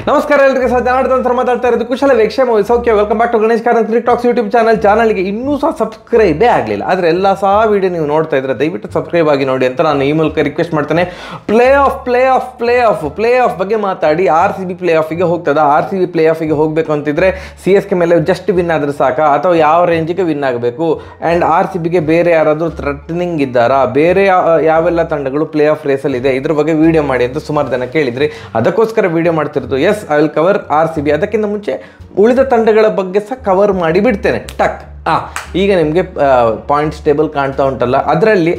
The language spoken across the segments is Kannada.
ನಮಸ್ಕಾರ ಎಲ್ಲರಿಗೆ ಸಹ ಜನಾರ್ದನ್ ಮಾತಾಡ್ತಾ ಇರೋದು ಕುಶಲ ವೇಕ್ಷೇಮ ಸೌಖ್ಯ. Welcome back to Ganesh Karanth talks YouTube ಚಾನಲ್ಗೆ ಇನ್ನೂ ಸಹ ಸಬ್ಸ್ಕ್ರೈಬೇ ಆಗಲಿಲ್ಲ, ಆದರೆ ಎಲ್ಲ ಸಹ ವಿಡಿಯೋ ನೀವು ನೋಡ್ತಾ ಇದ್ರೆ ದಯವಿಟ್ಟು ಸಬ್ಸ್ಕ್ರೈಬ್ ಆಗಿ ನೋಡಿ ಅಂತ ನಾನು ಈ ಮೂಲಕ ರಿಕ್ವೆಸ್ಟ್ ಮಾಡ್ತೇನೆ. ಪ್ಲೇ ಆಫ್ ಬಗ್ಗೆ ಮಾತಾಡಿ. RCB ಪ್ಲೇ ಆಫಿಗೆ ಹೋಗ್ತದ. RCB ಪ್ಲೇ ಆಫಿಗೆ ಹೋಗಬೇಕು ಅಂತಿದ್ರೆ CSK ಮೇಲೆ ಜಸ್ಟ್ ವಿನ್ ಆದ್ರೆ ಸಾಕಾ, ಅಥವಾ ಯಾವ ರೇಂಜಿಗೆ ವಿನ್ ಆಗಬೇಕು? ಆ್ಯಂಡ್ RCBಗೆ ಬೇರೆ ಯಾರಾದರೂ ಥ್ರೆಟನಿಂಗ್ ಇದ್ದಾರಾ? ಬೇರೆ ಯಾವೆಲ್ಲ ತಂಡಗಳು ಪ್ಲೇ ಆಫ್ ರೇಸಲ್ಲಿ ಇದೆ, ಇದ್ರ ಬಗ್ಗೆ ವಿಡಿಯೋ ಮಾಡಿ ಅಂತ ಸುಮಾರು ಜನ ಕೇಳಿದ್ರಿ. ಅದಕ್ಕೋಸ್ಕರ ವಿಡಿಯೋ ಮಾಡ್ತಿರೋದು. Yes, I will cover RCB. ಅದಕ್ಕಿಂತ ಮುಂಚೆ ಉಳಿದ ತಂಡಗಳ ಬಗ್ಗೆ ಸಹ ಕವರ್ ಮಾಡಿ ಬಿಡ್ತೇನೆ. ಈಗ ನಿಮಗೆ ಪಾಯಿಂಟ್ಸ್ ಟೇಬಲ್ ಕಾಣ್ತಾ ಉಂಟಲ್ಲ, ಅದರಲ್ಲಿ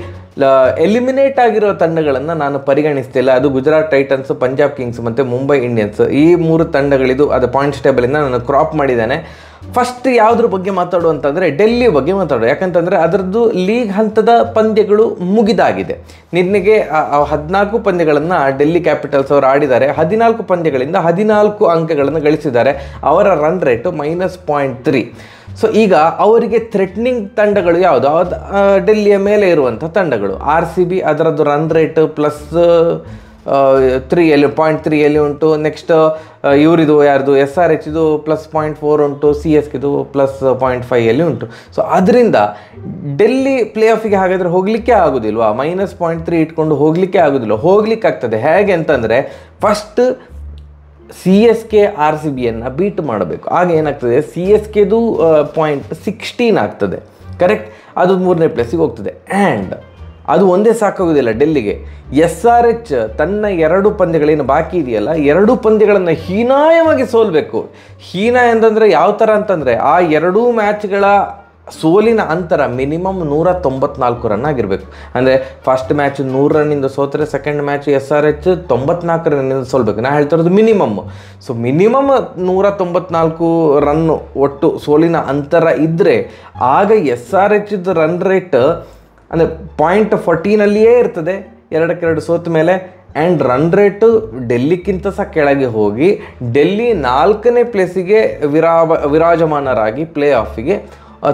ಎಲಿಮಿನೇಟ್ ಆಗಿರೋ ತಂಡಗಳನ್ನು ನಾನು ಪರಿಗಣಿಸ್ತಿಲ್ಲ. ಅದು ಗುಜರಾತ್ ಟೈಟನ್ಸ್, ಪಂಜಾಬ್ ಕಿಂಗ್ಸ್ ಮತ್ತು ಮುಂಬೈ ಇಂಡಿಯನ್ಸ್, ಈ ಮೂರು ತಂಡಗಳಿದು. ಅದು ಪಾಯಿಂಟ್ಸ್ ಟೇಬಲಿಂದ ನಾನು ಕ್ರಾಪ್ ಮಾಡಿದ್ದೇನೆ. ಫಸ್ಟ್ ಯಾವುದ್ರ ಬಗ್ಗೆ ಮಾತಾಡು ಅಂತಂದರೆ ಡೆಲ್ಲಿ ಬಗ್ಗೆ ಮಾತಾಡು. ಯಾಕಂತಂದರೆ ಅದರದ್ದು ಲೀಗ್ ಹಂತದ ಪಂದ್ಯಗಳು ಮುಗಿದಾಗಿದೆ. ನಿನ್ನೆಗೆ 14 ಪಂದ್ಯಗಳನ್ನು ಡೆಲ್ಲಿ ಕ್ಯಾಪಿಟಲ್ಸ್ ಅವರು ಆಡಿದ್ದಾರೆ. 14 ಪಂದ್ಯಗಳಿಂದ 14 ಅಂಕಗಳನ್ನು ಗಳಿಸಿದ್ದಾರೆ. ಅವರ ರನ್ ರೇಟು -0.3. ಸೊ ಈಗ ಅವರಿಗೆ ಥ್ರೆಟ್ನಿಂಗ್ ತಂಡಗಳು ಯಾವುದು? ಡೆಲ್ಲಿಯ ಮೇಲೆ ಇರುವಂಥ ತಂಡಗಳು. RCB ಅದರದ್ದು ರನ್ ರೇಟ್ +3 ಉಂಟು. ನೆಕ್ಸ್ಟ್ ಇವರಿದು ಯಾರ್ದು SRH ಇದು +0.4 ಉಂಟು. CSKದು +0.5 ಉಂಟು. ಸೊ ಅದರಿಂದ ಡೆಲ್ಲಿ ಪ್ಲೇ ಆಫಿಗೆ ಹಾಗಾದರೆ ಹೋಗಲಿಕ್ಕೆ ಆಗೋದಿಲ್ವಾ? -0.3 ಇಟ್ಕೊಂಡು ಹೋಗಲಿಕ್ಕೆ ಆಗೋದಿಲ್ಲ. ಹೋಗ್ಲಿಕ್ಕೆ ಆಗ್ತದೆ. ಹೇಗೆ ಅಂತಂದರೆ ಫಸ್ಟ್ CSK RCBಯನ್ನು ಬೀಟ್ ಮಾಡಬೇಕು. ಆಗ ಏನಾಗ್ತದೆ, CSKದು 0.16 ಆಗ್ತದೆ, ಕರೆಕ್ಟ್. ಅದು 3ನೇ ಪ್ಲೇಸಿಗೆ ಹೋಗ್ತದೆ. ಆ್ಯಂಡ್ ಅದು ಒಂದೇ ಸಾಕಾಗೋದಿಲ್ಲ ಡೆಲ್ಲಿಗೆ. SRH ತನ್ನ 2 ಪಂದ್ಯಗಳೇನು ಬಾಕಿ ಇದೆಯಲ್ಲ, 2 ಪಂದ್ಯಗಳನ್ನು ಹೀನಾಯವಾಗಿ ಸೋಲ್ಬೇಕು. ಹೀನಾಯ ಅಂತಂದರೆ ಯಾವ ಥರ ಅಂತಂದರೆ, ಆ 2 ಮ್ಯಾಚ್ಗಳ ಸೋಲಿನ ಅಂತರ ಮಿನಿಮಮ್ 194 ರನ್ ಆಗಿರಬೇಕು. ಅಂದರೆ ಫಸ್ಟ್ ಮ್ಯಾಚ್ 100 ರನ್ನಿಂದ ಸೋತರೆ, ಸೆಕೆಂಡ್ ಮ್ಯಾಚ್ SRH 94 ರನ್ನಿಂದ ಸೋಲ್ಬೇಕು. ನಾನು ಹೇಳ್ತಿರೋದು ಮಿನಿಮಮ್. ಸೊ ಮಿನಿಮಮ್ 194 ರನ್ನು ಒಟ್ಟು ಸೋಲಿನ ಅಂತರ ಇದ್ದರೆ ಆಗ SRHದ ರನ್ ರೇಟ್ ಅಂದರೆ 0.14 ಇರ್ತದೆ 2-2 ಸೋತ ಮೇಲೆ. ಆ್ಯಂಡ್ ರನ್ ರೇಟು ಡೆಲ್ಲಿಗಿಂತ ಸಹ ಕೆಳಗೆ ಹೋಗಿ ಡೆಲ್ಲಿ 4ನೇ ಪ್ಲೇಸಿಗೆ ವಿರಾಜಮಾನರಾಗಿ ಪ್ಲೇ ಆಫಿಗೆ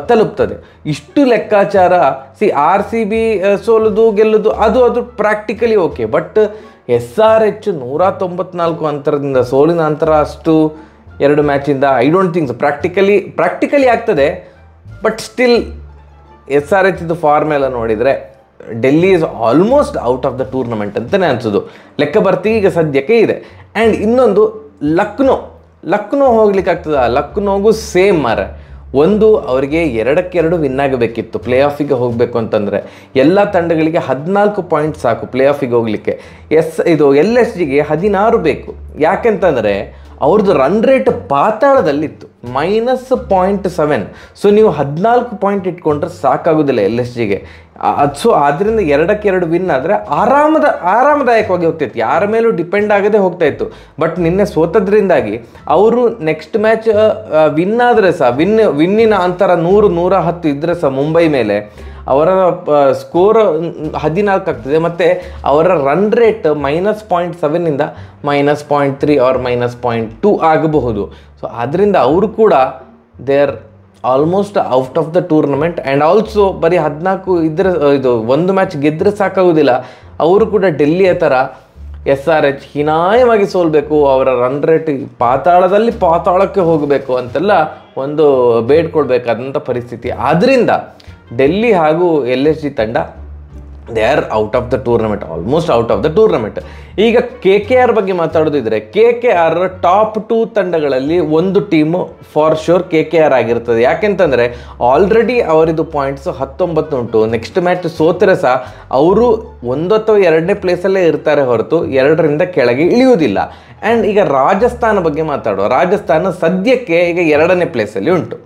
ತಲುಪ್ತದೆ. ಇಷ್ಟು ಲೆಕ್ಕಾಚಾರ. RCB ಸೋಲುದು ಗೆಲ್ಲುದು ಅದು ಪ್ರಾಕ್ಟಿಕಲಿ ಓಕೆ. ಬಟ್ SRH 194 ಅಂತರದಿಂದ ಸೋಲಿನ ಅಂತರ ಅಷ್ಟು 2 ಮ್ಯಾಚಿಂದ ಐ ಡೋಂಟ್ ಥಿಂಕ್ ಪ್ರಾಕ್ಟಿಕಲಿ ಆಗ್ತದೆ. ಬಟ್ ಸ್ಟಿಲ್ SRH ಇದು ಫಾರ್ಮ್ ಎಲ್ಲ ನೋಡಿದರೆ Delhi is almost out of the tournament ಅಂತಲೇ ಅನಿಸೋದು. ಲೆಕ್ಕ ಬರ್ತಿ ಈಗ ಸದ್ಯಕ್ಕೆ ಇದೆ. ಆ್ಯಂಡ್ ಇನ್ನೊಂದು ಲಕ್ನೋ ಹೋಗ್ಲಿಕ್ಕೆ ಆಗ್ತದೆ. ಲಕ್ನೋಗೂ ಸೇಮ್ ಒಂದು ಅವರಿಗೆ 2-2 ವಿನ್ ಆಗಬೇಕಿತ್ತು ಪ್ಲೇ ಆಫಿಗೆ ಹೋಗಬೇಕು ಅಂತಂದರೆ. ಎಲ್ಲ ತಂಡಗಳಿಗೆ 14 ಪಾಯಿಂಟ್ ಸಾಕು ಪ್ಲೇ ಆಫಿಗೆ ಹೋಗಲಿಕ್ಕೆ. LSGಗೆ 16 ಬೇಕು. ಯಾಕೆಂತಂದರೆ ಅವ್ರದ್ದು ರನ್ ರೇಟ್ ಪಾತಾಳದಲ್ಲಿತ್ತು, -0.7. ಸೊ ನೀವು 14 ಪಾಯಿಂಟ್ ಇಟ್ಕೊಂಡ್ರೆ ಸಾಕಾಗೋದಿಲ್ಲ LSGಗೆ. ಸೊ ಆದ್ದರಿಂದ 2-2 ವಿನ್ ಆದರೆ ಆರಾಮದಾಯಕವಾಗಿ ಹೋಗ್ತಾಯಿತ್ತು, ಯಾರ ಮೇಲೂ ಡಿಪೆಂಡ್ ಆಗದೆ ಹೋಗ್ತಾಯಿತ್ತು. ಬಟ್ ನಿನ್ನೆ ಸೋತದ್ರಿಂದಾಗಿ ಅವರು ನೆಕ್ಸ್ಟ್ ಮ್ಯಾಚ್ ವಿನ್ ಆದರೆ ಸಹ ವಿನ್ನಿನ ಅಂತರ 100-110 ಇದ್ದರೆ ಸಹ ಮುಂಬೈ ಮೇಲೆ ಅವರ ಸ್ಕೋರ್ 14 ಆಗ್ತದೆ. ಮತ್ತು ಅವರ ರನ್ ರೇಟ್ -0.7ಇಂದ -0.3 ಆರ್ -0.2 ಆಗಬಹುದು. ಸೊ ಅದರಿಂದ ಅವರು ಕೂಡ they are almost out of the tournament. And also ಬರೀ 14 ಇದ್ದರೆ ಒಂದು ಮ್ಯಾಚ್ ಗೆದ್ದರೆ ಸಾಕಾಗೋದಿಲ್ಲ. ಅವರು ಕೂಡ ಡೆಲ್ಲಿಯ ಥರ SRH ಹೀನಾಯವಾಗಿ ಸೋಲ್ಬೇಕು, ಅವರ ರನ್ ರೇಟ್ ಪಾತಾಳಕ್ಕೆ ಹೋಗಬೇಕು ಅಂತೆಲ್ಲ ಒಂದು ಬೇಡ್ಕೊಳ್ಬೇಕಾದಂಥ ಪರಿಸ್ಥಿತಿ. ಆದ್ದರಿಂದ ಡೆಲ್ಲಿ ಹಾಗೂ LSG ತಂಡ they are out of the tournament, almost out of the tournament. ಈಗ KKR ಬಗ್ಗೆ ಮಾತಾಡೋದಿದ್ರೆ, KKR ಟಾಪ್ 2 ತಂಡಗಳಲ್ಲಿ ಒಂದು ಟೀಮು ಫಾರ್ ಶೋರ್ KKR ಆಗಿರ್ತದೆ. ಯಾಕೆಂತಂದರೆ ಆಲ್ರೆಡಿ ಅವರಿದು ಪಾಯಿಂಟ್ಸು 19 ಉಂಟು. ನೆಕ್ಸ್ಟ್ ಮ್ಯಾಚ್ ಸೋತರೆ ಸಹ ಅವರು 1 ಅಥವಾ 2ನೇ ಪ್ಲೇಸಲ್ಲೇ ಇರ್ತಾರೆ ಹೊರತು 2ರಿಂದ ಕೆಳಗೆ ಇಳಿಯುವುದಿಲ್ಲ. ಆ್ಯಂಡ್ ಈಗ ರಾಜಸ್ಥಾನ ಬಗ್ಗೆ ಮಾತಾಡುವ. ರಾಜಸ್ಥಾನ ಸದ್ಯಕ್ಕೆ ಈಗ 2ನೇ ಪ್ಲೇಸಲ್ಲಿ ಉಂಟು.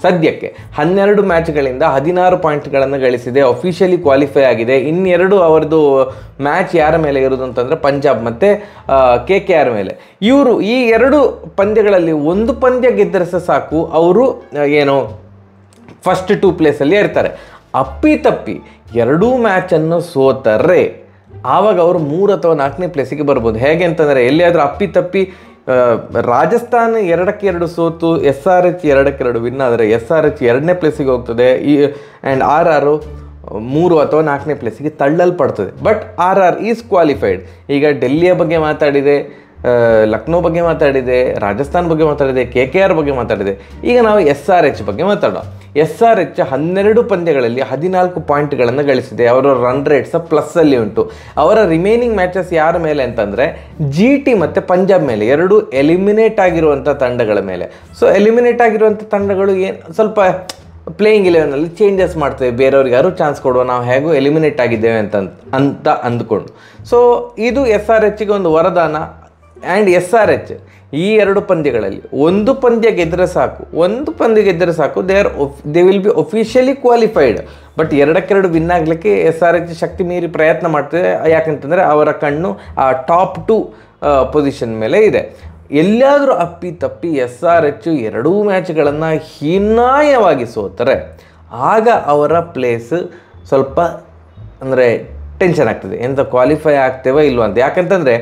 ಸದ್ಯಕ್ಕೆ 12 ಮ್ಯಾಚ್ಗಳಿಂದ 16 ಪಾಯಿಂಟ್ಗಳನ್ನು ಗಳಿಸಿದೆ, ಅಫಿಷಿಯಲಿ ಕ್ವಾಲಿಫೈ ಆಗಿದೆ. ಇನ್ನೆರಡು ಅವರದು ಮ್ಯಾಚ್ ಯಾರ ಮೇಲೆ ಇರೋದು ಅಂತಂದರೆ ಪಂಜಾಬ್ ಮತ್ತು KKR ಮೇಲೆ. ಇವರು ಈ 2 ಪಂದ್ಯಗಳಲ್ಲಿ ಒಂದು ಪಂದ್ಯ ಗೆದ್ದರೆ ಸಹ ಸಾಕು, ಅವರು ಫಸ್ಟ್ 2 ಪ್ಲೇಸಲ್ಲಿ ಇರ್ತಾರೆ. ಅಪ್ಪಿತಪ್ಪಿ 2 ಮ್ಯಾಚನ್ನು ಸೋತರೆ ಆವಾಗ ಅವರು 3 ಅಥವಾ 4ನೇ ಪ್ಲೇಸಿಗೆ ಬರ್ಬೋದು. ಹೇಗೆ ಅಂತಂದರೆ ಎಲ್ಲಿಯಾದರೂ ಅಪ್ಪಿತಪ್ಪಿ ರಾಜಸ್ಥಾನ 2-2 ಸೋತು SRH 2-2 ವಿನ್ ಆದರೆ SRH 2ನೇ ಪ್ಲೇಸಿಗೆ ಹೋಗ್ತದೆ. ಆ್ಯಂಡ್ RR 3 ಅಥವಾ 4ನೇ ಪ್ಲೇಸಿಗೆ ತಳ್ಳಲ್ಪಡ್ತದೆ. But RR is qualified. ಈಗ ಡೆಲ್ಲಿಯ ಬಗ್ಗೆ ಮಾತಾಡಿದೆ, ಲಕ್ನೋ ಬಗ್ಗೆ ಮಾತಾಡಿದೆ, ರಾಜಸ್ಥಾನ್ ಬಗ್ಗೆ ಮಾತಾಡಿದೆ, KKR ಬಗ್ಗೆ ಮಾತಾಡಿದೆ. ಈಗ ನಾವು SRH ಬಗ್ಗೆ ಮಾತಾಡೋಣ. SRH 12 ಪಂದ್ಯಗಳಲ್ಲಿ 14 ಪಾಯಿಂಟ್ಗಳನ್ನು ಗಳಿಸಿದೆ. ಅವರ ರನ್ ರೇಟ್ಸ್ ಪ್ಲಸ್ಸಲ್ಲಿ ಉಂಟು. ಅವರ ರಿಮೈನಿಂಗ್ ಮ್ಯಾಚಸ್ ಯಾರ ಮೇಲೆ ಅಂತಂದರೆ GT ಮತ್ತು ಪಂಜಾಬ್ ಮೇಲೆ, ಎರಡು ಎಲಿಮಿನೇಟ್ ಆಗಿರುವಂಥ ತಂಡಗಳ ಮೇಲೆ. ಸೊ ಎಲಿಮಿನೇಟ್ ಆಗಿರುವಂಥ ತಂಡಗಳು ಏನು ಸ್ವಲ್ಪ ಪ್ಲೇಯಿಂಗ್ 11ನಲ್ಲಿ ಚೇಂಜಸ್ ಮಾಡ್ತೇವೆ, ಬೇರೆಯವ್ರಿಗೆ ಯಾರು ಚಾನ್ಸ್ ಕೊಡುವ, ನಾವು ಹೇಗೂ ಎಲಿಮಿನೇಟ್ ಆಗಿದ್ದೇವೆ ಅಂತ ಅಂದ್ಕೊಂಡು. ಸೊ ಇದು SRHಗೆ ಒಂದು ವರದಾನ. ಆ್ಯಂಡ್ SRH ಈ 2 ಪಂದ್ಯಗಳಲ್ಲಿ ಒಂದು ಪಂದ್ಯ ಗೆದ್ದರೆ ಸಾಕು, they will be officially qualified. But 2-2 win ಆಗಲಿಕ್ಕೆ SRH ಶಕ್ತಿ ಮೀರಿ ಪ್ರಯತ್ನ ಮಾಡ್ತದೆ. ಯಾಕಂತಂದರೆ ಅವರ ಕಣ್ಣು ಆ ಟಾಪ್ 2 ಪೊಸಿಷನ್ ಮೇಲೆ ಇದೆ. ಎಲ್ಲಾದರೂ ಅಪ್ಪಿ SRH 2 ಮ್ಯಾಚ್ಗಳನ್ನು ಹೀನಾಯವಾಗಿ ಸೋತರೆ ಆಗ ಅವರ ಪ್ಲೇಸ್ ಸ್ವಲ್ಪ ಅಂದರೆ ಟೆನ್ಷನ್ ಆಗ್ತದೆ, ಎಂತ ಕ್ವಾಲಿಫೈ ಆಗ್ತೇವ ಇಲ್ವ ಅಂತ. ಯಾಕಂತಂದರೆ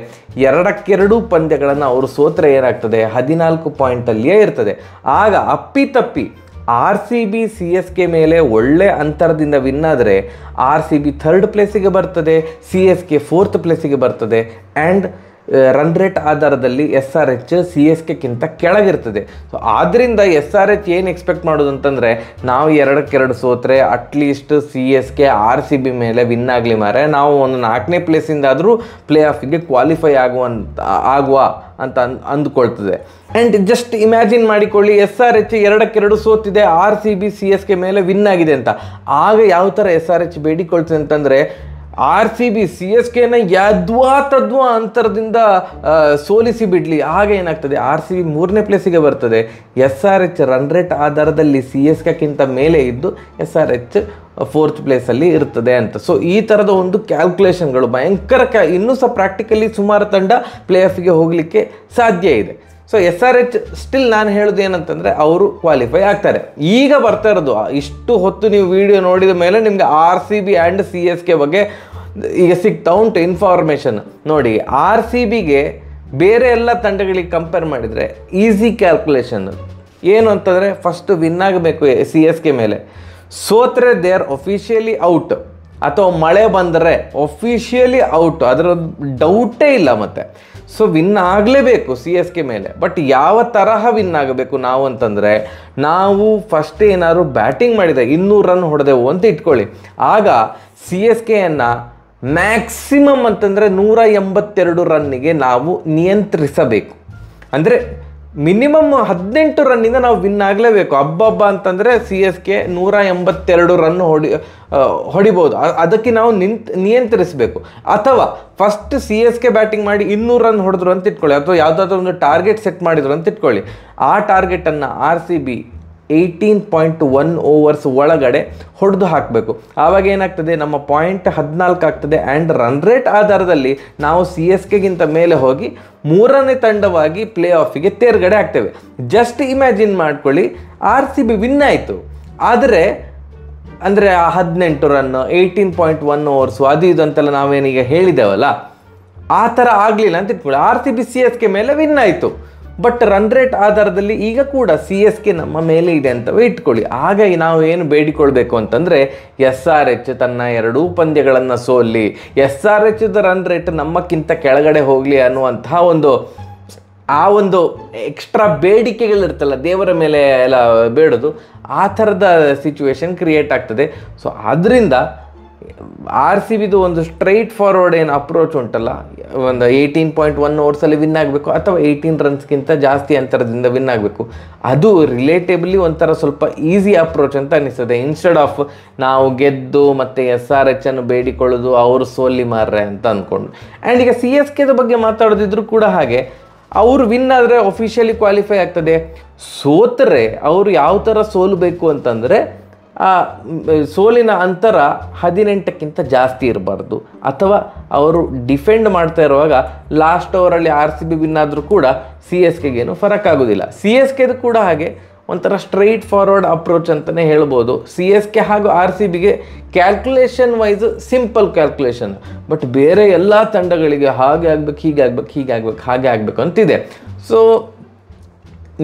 2-2 ಪಂದ್ಯಗಳನ್ನು ಅವರು ಸೋತ್ರೆ ಏನಾಗ್ತದೆ, 14 ಪಾಯಿಂಟಲ್ಲಿಯೇ ಇರ್ತದೆ. ಆಗ ಅಪ್ಪಿ RCB CSK ಮೇಲೆ ಒಳ್ಳೆ ಅಂತರದಿಂದ ವಿನ್ ಆದರೆ RCB 3rd ಪ್ಲೇಸಿಗೆ ಬರ್ತದೆ, CSK 4th ಪ್ಲೇಸಿಗೆ ಬರ್ತದೆ. ಆ್ಯಂಡ್ ರನ್ ರೇಟ್ ಆಧಾರದಲ್ಲಿ SRH CSKಕ್ಕಿಂತ ಕೆಳಗಿರ್ತದೆ. ಸೊ ಆದ್ದರಿಂದ SRH ಏನು ಎಕ್ಸ್ಪೆಕ್ಟ್ ಮಾಡೋದು ಅಂತಂದರೆ, ನಾವು 2-2 ಸೋತ್ರೆ ಅಟ್ಲೀಸ್ಟ್ CSK RCB ಮೇಲೆ ವಿನ್ ಆಗಲಿ ಮಾರೆ, ನಾವು ಒಂದು 4ನೇ ಪ್ಲೇಸಿಂದಾದರೂ ಪ್ಲೇ ಆಫಿಗೆ ಕ್ವಾಲಿಫೈ ಆಗುವ ಅಂತ ಅಂದ್ಕೊಳ್ತದೆ. ಆ್ಯಂಡ್ ಜಸ್ಟ್ ಇಮ್ಯಾಜಿನ್ ಮಾಡಿಕೊಳ್ಳಿ, SRH 2-2 ಸೋತಿದೆ, RCB CSK ಮೇಲೆ ವಿನ್ ಆಗಿದೆ ಅಂತ. ಆಗ ಯಾವ ಥರ SRH ಬೇಡಿಕೊಳ್ತದೆ ಅಂತಂದರೆ, RCB CSKನ ಯದ್ವಾ ಅಂತರದಿಂದ ಸೋಲಿಸಿ ಬಿಡಲಿ. ಆಗ ಏನಾಗ್ತದೆ, RCB 3ನೇ ಪ್ಲೇಸಿಗೆ ಬರ್ತದೆ. SRH ರನ್ ರೇಟ್ ಆಧಾರದಲ್ಲಿ CSKಕ್ಕಿಂತ ಮೇಲೆ ಇದ್ದು SRH 4th ಪ್ಲೇಸಲ್ಲಿ ಇರ್ತದೆ ಅಂತ. ಸೊ ಈ ಥರದ ಒಂದು ಕ್ಯಾಲ್ಕುಲೇಷನ್ಗಳು ಭಯಂಕರ ಇನ್ನೂ ಸಹ ಪ್ರಾಕ್ಟಿಕಲಿ ಸುಮಾರು ತಂಡ ಪ್ಲೇ ಆಫಿಗೆ ಹೋಗಲಿಕ್ಕೆ ಸಾಧ್ಯ ಇದೆ. ಸೊ SRH ಸ್ಟಿಲ್ ನಾನು ಹೇಳೋದು ಏನಂತಂದರೆ ಅವರು ಕ್ವಾಲಿಫೈ ಆಗ್ತಾರೆ. ಈಗ ಬರ್ತಾ ಇರೋದು, ಇಷ್ಟು ಹೊತ್ತು ನೀವು ವಿಡಿಯೋ ನೋಡಿದ ಮೇಲೆ ನಿಮಗೆ RCB ಆ್ಯಂಡ್ CSK ಬಗ್ಗೆ ಈಗ ಸಿಗ್ತಾ ಉಂಟು ಇನ್ಫಾರ್ಮೇಷನ್. ನೋಡಿ, RCBಗೆ ಬೇರೆ ಎಲ್ಲ ತಂಡಗಳಿಗೆ ಕಂಪೇರ್ ಮಾಡಿದರೆ ಈಸಿ ಕ್ಯಾಲ್ಕುಲೇಷನ್ ಏನು ಅಂತಂದರೆ, ಫಸ್ಟ್ ವಿನ್ ಆಗಬೇಕು CSK ಮೇಲೆ, ಸೋತ್ರೆ ದೇ ಆರ್ ಒಫಿಷಿಯಲಿ ಔಟ್, ಅಥವಾ ಮಳೆ ಬಂದರೆ ಒಫಿಷಿಯಲಿ ಔಟ್, ಅದರ ಡೌಟೇ ಇಲ್ಲ. ಮತ್ತು ಸೊ ವಿನ್ ಆಗಲೇಬೇಕು CSK ಮೇಲೆ. ಬಟ್ ಯಾವ ತರಹ ವಿನ್ ಆಗಬೇಕು ನಾವು ಅಂತಂದರೆ, ನಾವು ಫಸ್ಟ್ ಏನಾದ್ರು ಬ್ಯಾಟಿಂಗ್ ಮಾಡಿದೆ 200 ರನ್ ಹೊಡೆದೆವು ಅಂತ ಇಟ್ಕೊಳ್ಳಿ, ಆಗ CSKಯನ್ನು ಮ್ಯಾಕ್ಸಿಮಮ್ ಅಂತಂದರೆ 182 ರನ್ನಿಗೆ ನಾವು ನಿಯಂತ್ರಿಸಬೇಕು. ಅಂದರೆ ಮಿನಿಮಮ್ 18 ರನ್ನಿಂದ ನಾವು ವಿನ್ ಆಗಲೇಬೇಕು. ಹಬ್ಬ ಅಂತಂದರೆ CSK 182 ರನ್ ಹೊಡಿಬೋದು, ಅದಕ್ಕೆ ನಾವು ನಿಯಂತ್ರಿಸಬೇಕು. ಅಥವಾ ಫಸ್ಟ್ CSK ಬ್ಯಾಟಿಂಗ್ ಮಾಡಿ 200 ರನ್ ಹೊಡೆದ್ರು ಅಂತ ಇಟ್ಕೊಳ್ಳಿ, ಅಥವಾ ಯಾವುದಾದ್ರೂ ಒಂದು ಟಾರ್ಗೆಟ್ ಸೆಟ್ ಮಾಡಿದ್ರು ಅಂತ ಇಟ್ಕೊಳ್ಳಿ. ಆ ಟಾರ್ಗೆಟನ್ನು RCB 18.1 ಓವರ್ಸ್ ಒಳಗಡೆ ಹೊಡೆದು ಹಾಕಬೇಕು. ಆವಾಗ ಏನಾಗ್ತದೆ, ನಮ್ಮ ಪಾಯಿಂಟ್ 14 ಆಗ್ತದೆ. ಆ್ಯಂಡ್ ರನ್ ರೇಟ್ ಆಧಾರದಲ್ಲಿ ನಾವು CSKಗಿಂತ ಮೇಲೆ ಹೋಗಿ 3ನೇ ತಂಡವಾಗಿ ಪ್ಲೇ ಆಫಿಗೆ ತೇರ್ಗಡೆ ಆಗ್ತೇವೆ. ಜಸ್ಟ್ ಇಮ್ಯಾಜಿನ್ ಮಾಡ್ಕೊಳ್ಳಿ, RCB ವಿನ್ ಆಯಿತು, ಆದರೆ ಅಂದರೆ 18 ರನ್ 18.1 ಓವರ್ಸು ಅದು ಇದು ಅಂತೆಲ್ಲ ನಾವೇನೀಗ ಹೇಳಿದ್ದೇವಲ್ಲ, ಆ ಥರ ಆಗಲಿಲ್ಲ ಅಂತ ಇಟ್ಕೊಳ್ಳಿ. RCB CSK ಮೇಲೆ ವಿನ್ ಆಯಿತು, ಬಟ್ ರನ್ ರೇಟ್ ಆಧಾರದಲ್ಲಿ ಈಗ ಕೂಡ CSK ನಮ್ಮ ಮೇಲೆ ಇದೆ ಅಂತವೇ ಇಟ್ಕೊಳ್ಳಿ. ಆಗ ನಾವು ಏನು ಬೇಡಿಕೊಳ್ಬೇಕು ಅಂತಂದರೆ, SRH ತನ್ನ 2 ಪಂದ್ಯಗಳನ್ನು ಸೋಲಿ, SRHದ ರನ್ ರೇಟ್ ನಮ್ಮಕ್ಕಿಂತ ಕೆಳಗಡೆ ಹೋಗಲಿ ಅನ್ನುವಂತಹ ಒಂದು ಎಕ್ಸ್ಟ್ರಾ ಬೇಡಿಕೆಗಳಿರ್ತಲ್ಲ, ದೇವರ ಮೇಲೆ ಎಲ್ಲ ಬೇಡೋದು, ಆ ಥರದ ಸಿಚುವೇಶನ್ ಕ್ರಿಯೇಟ್ ಆಗ್ತದೆ. ಸೊ ಆದ್ದರಿಂದ RCBದು ಒಂದು ಸ್ಟ್ರೈಟ್ ಫಾರ್ವರ್ಡ್ ಏನು ಅಪ್ರೋಚ್ ಉಂಟಲ್ಲ, ಒಂದು 18.1 ಓವರ್ಸಲ್ಲಿ ವಿನ್ ಆಗಬೇಕು, ಅಥವಾ 18 ರನ್ಸ್ಗಿಂತ ಜಾಸ್ತಿ ಅಂತರದಿಂದ ವಿನ್ ಆಗಬೇಕು, ಅದು ರಿಲೇಟೇಬಲಿ ಒಂಥರ ಸ್ವಲ್ಪ ಈಸಿ ಅಪ್ರೋಚ್ ಅಂತ ಅನಿಸ್ತದೆ. ಇನ್ಸ್ಟೆಡ್ ಆಫ್ ನಾವು ಗೆದ್ದು ಮತ್ತು SRH ಅನ್ನು ಬೇಡಿಕೊಳ್ಳೋದು ಅವರು ಸೋಲಿ ಮಾರ್ರೆ ಅಂತ ಅಂದ್ಕೊಂಡು. ಆ್ಯಂಡ್ ಈಗ CSKದ ಬಗ್ಗೆ ಮಾತಾಡೋದಿದ್ರು ಕೂಡ ಹಾಗೆ, ಅವರು ವಿನ್ ಆದರೆ ಒಫಿಷಿಯಲಿ ಕ್ವಾಲಿಫೈ ಆಗ್ತದೆ. ಸೋತರೆ ಅವರು ಯಾವ ಥರ ಸೋಲಬೇಕು ಅಂತಂದರೆ, ಆ ಸೋಲಿನ ಅಂತರ 18ಕ್ಕಿಂತ ಜಾಸ್ತಿ ಇರಬಾರ್ದು, ಅಥವಾ ಅವರು ಡಿಫೆಂಡ್ ಮಾಡ್ತಾ ಇರುವಾಗ ಲಾಸ್ಟ್ ಓವರಲ್ಲಿ RCB ವಿನ್ ಆದರೂ ಕೂಡ CSKಗೇನು ಫರಕ್ ಆಗೋದಿಲ್ಲ. CSKದು ಕೂಡ ಹಾಗೆ ಒಂಥರ ಸ್ಟ್ರೈಟ್ ಫಾರ್ವರ್ಡ್ ಅಪ್ರೋಚ್ ಅಂತಲೇ ಹೇಳ್ಬೋದು. CSK ಹಾಗೂ RCBಗೆ calculation wise simple calculation, but ಬೇರೆ ಎಲ್ಲ ತಂಡಗಳಿಗೆ ಹಾಗೆ ಆಗಬೇಕು, ಹಾಗೆ ಆಗಬೇಕು ಅಂತಿದೆ. ಸೊ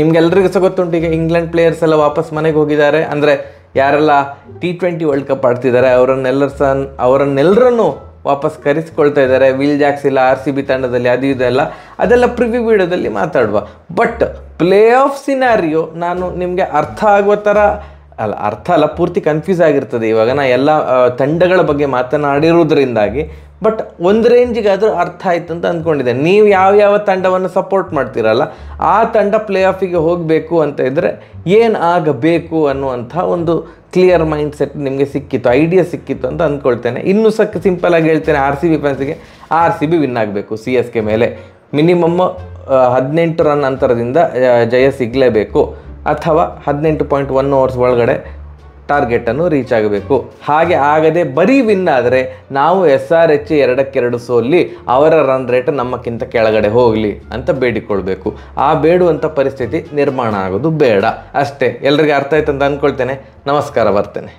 ನಿಮ್ಗೆಲ್ರಿಗೂ ಸಹ ಗೊತ್ತುಂಟು, ಈಗ ಇಂಗ್ಲೆಂಡ್ ಪ್ಲೇಯರ್ಸ್ ಎಲ್ಲ ವಾಪಸ್ ಮನೆಗೆ ಹೋಗಿದ್ದಾರೆ. ಅಂದರೆ ಯಾರೆಲ್ಲ T20 ವರ್ಲ್ಡ್ ಕಪ್ ಆಡ್ತಿದ್ದಾರೆ ಅವರನ್ನೆಲ್ಲರನ್ನು ವಾಪಸ್ ಕರೆಸ್ಕೊಳ್ತಾ ಇದ್ದಾರೆ. ವಿಲ್ ಜಾಕ್ಸ್ ಇಲ್ಲ RCB ತಂಡದಲ್ಲಿ, ಅದು ಇದೆಲ್ಲ ಅದೆಲ್ಲ ಪ್ರಿವ್ಯೂ ವಿಡಿಯೋದಲ್ಲಿ ಮಾತಾಡುವ. ಬಟ್ ಪ್ಲೇ ಆಫ್ ಸಿನಾರಿಯೋ ನಾನು ನಿಮಗೆ ಅರ್ಥ ಆಗುವ ಥರ ಅರ್ಥ ಅಲ್ಲ, ಪೂರ್ತಿ ಕನ್ಫ್ಯೂಸ್ ಆಗಿರ್ತದೆ ಇವಾಗ ನಾ ಎಲ್ಲ ತಂಡಗಳ ಬಗ್ಗೆ ಮಾತನಾಡಿರೋದ್ರಿಂದಾಗಿ. ಬಟ್ ಒಂದು ರೇಂಜಿಗಾದರೂ ಅರ್ಥ ಆಯ್ತು ಅಂತ ಅಂದ್ಕೊಂಡಿದ್ದೇನೆ. ನೀವು ಯಾವ ತಂಡವನ್ನು ಸಪೋರ್ಟ್ ಮಾಡ್ತೀರಲ್ಲ ಆ ತಂಡ ಪ್ಲೇ ಆಫಿಗೆ ಹೋಗಬೇಕು ಅಂತ ಇದ್ದರೆ ಏನು ಆಗಬೇಕು ಅನ್ನುವಂಥ ಒಂದು ಕ್ಲಿಯರ್ ಮೈಂಡ್ ಸೆಟ್ ನಿಮಗೆ ಸಿಕ್ಕಿತ್ತು, ಐಡಿಯಾ ಸಿಕ್ಕಿತ್ತು ಅಂತ ಅಂದ್ಕೊಳ್ತೇನೆ. ಇನ್ನೂ ಸಿಂಪಲಾಗಿ ಹೇಳ್ತೇನೆ, RCB ಫ್ಯಾನ್ಸಿಗೆ RCB ವಿನ್ ಆಗಬೇಕು CSK ಮೇಲೆ. ಮಿನಿಮಮ್ 18 ರನ್ ಅಂತರದಿಂದ ಜಯ ಸಿಗಲೇಬೇಕು, ಅಥವಾ 18.1 ಓವರ್ಸ್ ಒಳಗಡೆ ಟಾರ್ಗೆಟನ್ನು ರೀಚ್ ಆಗಬೇಕು. ಹಾಗೆ ಆಗದೆ ಬರೀ ವಿನ್ ಆದರೆ ನಾವು SRH 2-2 ಸೋಲ್ಲಿ ಅವರ ರನ್ ರೇಟ್ ನಮ್ಮಕ್ಕಿಂತ ಕೆಳಗಡೆ ಹೋಗಲಿ ಅಂತ ಬೇಡಿಕೊಳ್ಬೇಕು. ಆ ಬೇಡುವಂಥ ಪರಿಸ್ಥಿತಿ ನಿರ್ಮಾಣ ಆಗೋದು ಬೇಡ ಅಷ್ಟೇ. ಎಲ್ರಿಗೂ ಅರ್ಥ ಆಯ್ತು ಅಂತ ಅಂದ್ಕೊಳ್ತೇನೆ. ನಮಸ್ಕಾರ, ಬರ್ತೇನೆ.